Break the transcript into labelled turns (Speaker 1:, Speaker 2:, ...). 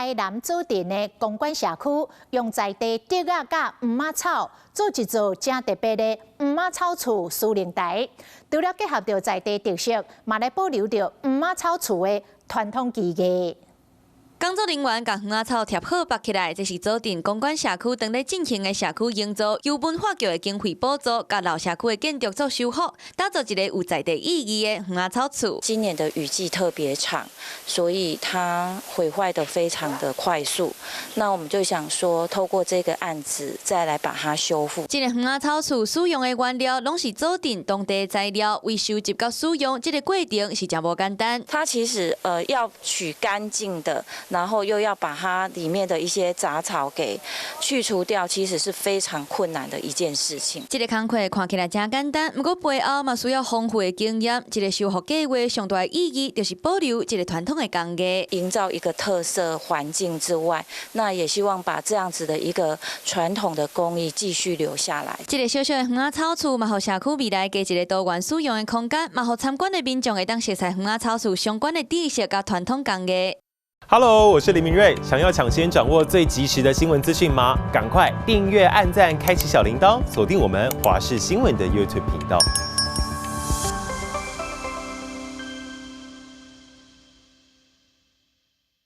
Speaker 1: 台南组镇的公馆社区，用在地竹仔甲黄马草做一座正特别的黄马草厝司令台，除了结合着在地特色，嘛来保留着黄马草厝的传统技艺。
Speaker 2: 工作人员将黄仔草贴好绑起来，这是组镇公馆社区当咧进行的社区营造，由文化局的经费补助，甲老社区的建筑做修复，打造一个有在地意义的黄仔草厝。
Speaker 3: 今年的雨季特别长，所以它毁坏的非常的快速。那我们就想说，透过这个案子，再来把它修复。
Speaker 2: 这个黄仔草厝使用的原料拢是组镇当地材料，为收集到使用，这个过程是真无简单。
Speaker 3: 它其实要取干净的。 然后又要把它里面的一些杂草给去除掉，其实是非常困难的一件事情。
Speaker 2: 这个工课看起来真简单，不过背后嘛需要丰富的经验。这个修复计划上大的意义就是保留这个传统的工艺，
Speaker 3: 营造一个特色环境之外，那也希望把这样子的一个传统的工艺继续留下来。
Speaker 2: 这个小小的黄仔草厝嘛，互社区未来加一个多元使用的空间，嘛，互参观的民众会当熟悉黄仔草厝相关的知识甲传统工艺。
Speaker 4: Hello， 我是林明瑞。想要抢先掌握最及时的新闻资讯吗？赶快订阅、按赞、开启小铃铛，锁定我们华视新闻的 YouTube 频道。